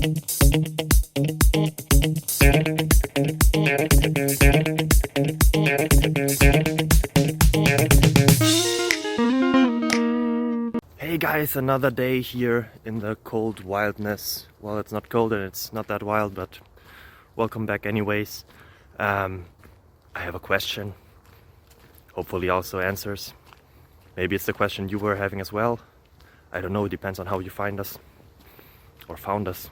Hey guys, another day here in the cold wildness. Well, it's not cold and it's not that wild, but welcome back anyways. I have a question, hopefully also answers. Maybe it's the question you were having as well. I don't know, it depends on how you find us or found us.